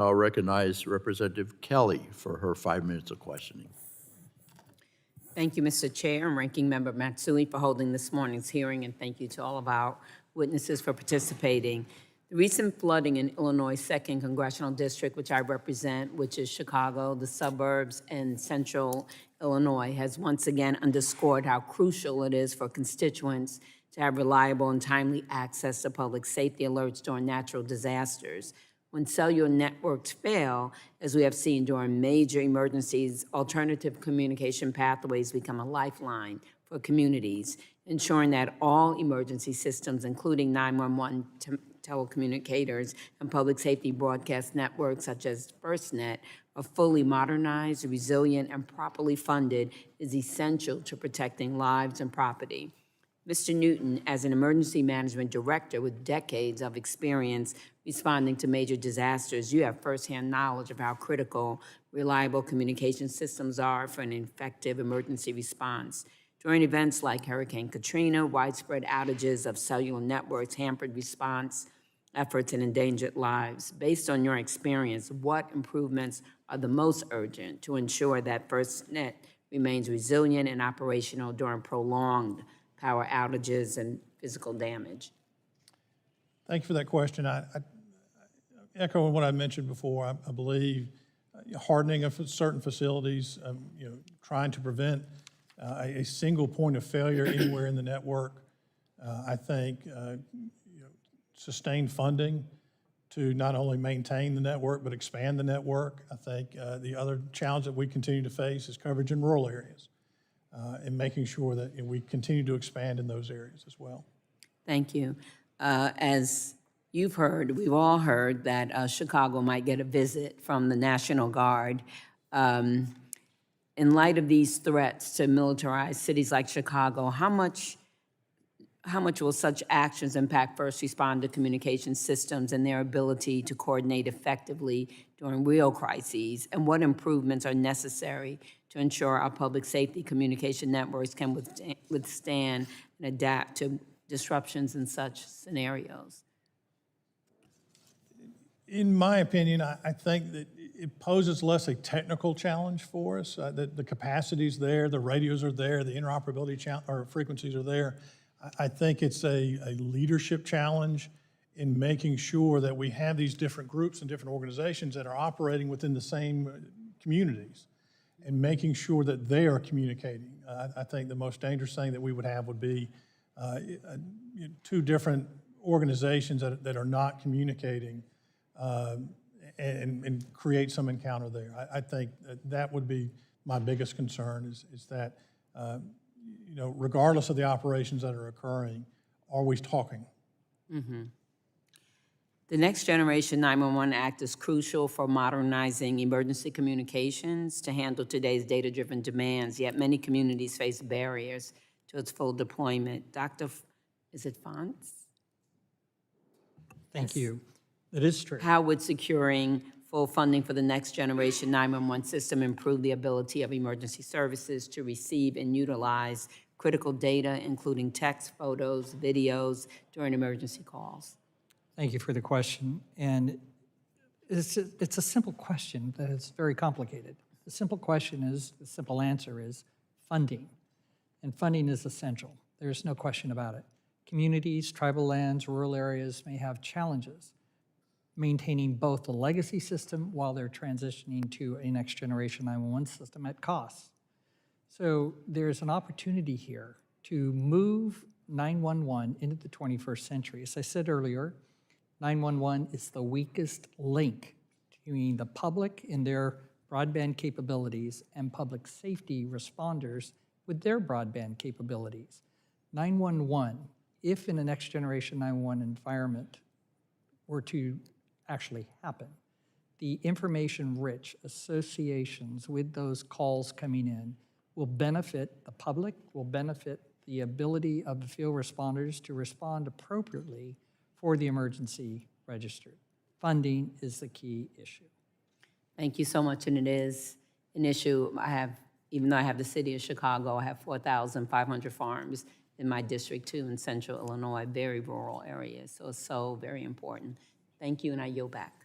I'll recognize Representative Kelly for her 5 minutes of questioning. Thank you, Mr. Chair and Ranking Member Matsui, for holding this morning's hearing, and thank you to all of our witnesses for participating. The recent flooding in Illinois' 2nd Congressional District, which I represent, which is Chicago, the suburbs, and central Illinois, has once again underscored how crucial it is for constituents to have reliable and timely access to public safety alerts during natural disasters. When cellular networks fail, as we have seen during major emergencies, alternative communication pathways become a lifeline for communities, ensuring that all emergency systems, including 911 telecommunicators and public safety broadcast networks such as FirstNet, are fully modernized, resilient, and properly funded, is essential to protecting lives and property. Mr. Newton, as an emergency management director with decades of experience responding to major disasters, you have firsthand knowledge of how critical reliable communication systems are for an effective emergency response. During events like Hurricane Katrina, widespread outages of cellular networks hampered response efforts and endangered lives. Based on your experience, what improvements are the most urgent to ensure that FirstNet remains resilient and operational during prolonged power outages and physical damage? Thank you for that question. I echo what I mentioned before. I believe hardening of certain facilities, trying to prevent a single point of failure anywhere in the network. I think sustained funding to not only maintain the network but expand the network. I think the other challenge that we continue to face is coverage in rural areas. And making sure that we continue to expand in those areas as well. Thank you. As you've heard, we've all heard that Chicago might get a visit from the National Guard. In light of these threats to militarize cities like Chicago, how much will such actions impact first responder communication systems and their ability to coordinate effectively during real crises? And what improvements are necessary to ensure our public safety communication networks can withstand and adapt to disruptions in such scenarios? In my opinion, I think that it poses less a technical challenge for us. The capacity's there, the radios are there, the interoperability or frequencies are there. I think it's a leadership challenge in making sure that we have these different groups and different organizations that are operating within the same communities and making sure that they are communicating. I think the most dangerous thing that we would have would be two different organizations that are not communicating and create some encounter there. I think that would be my biggest concern is that regardless of the operations that are occurring, are we talking? Mm-hmm. The Next Generation 911 Act is crucial for modernizing emergency communications to handle today's data-driven demands, yet many communities face barriers to its full deployment. Is it Fonts? Thank you. That is true. How would securing full funding for the Next Generation 911 system improve the ability of emergency services to receive and utilize critical data, including text, photos, videos, during emergency calls? Thank you for the question. And it's a simple question, but it's very complicated. The simple answer is funding. And funding is essential. There's no question about it. Communities, tribal lands, rural areas may have challenges maintaining both the legacy system while they're transitioning to a Next Generation 911 system at cost. So there's an opportunity here to move 911 into the 21st century. As I said earlier, 911 is the weakest link between the public and their broadband capabilities and public safety responders with their broadband capabilities. 911, if in a Next Generation 911 environment were to actually happen, the information-rich associations with those calls coming in will benefit the public, will benefit the ability of the field responders to respond appropriately for the emergency registered. Funding is the key issue. Thank you so much, and it is an issue. Even though I have the city of Chicago, I have 4,500 farms in my district too, in central Illinois, very rural areas, so it's so very important. Thank you, and I yield back.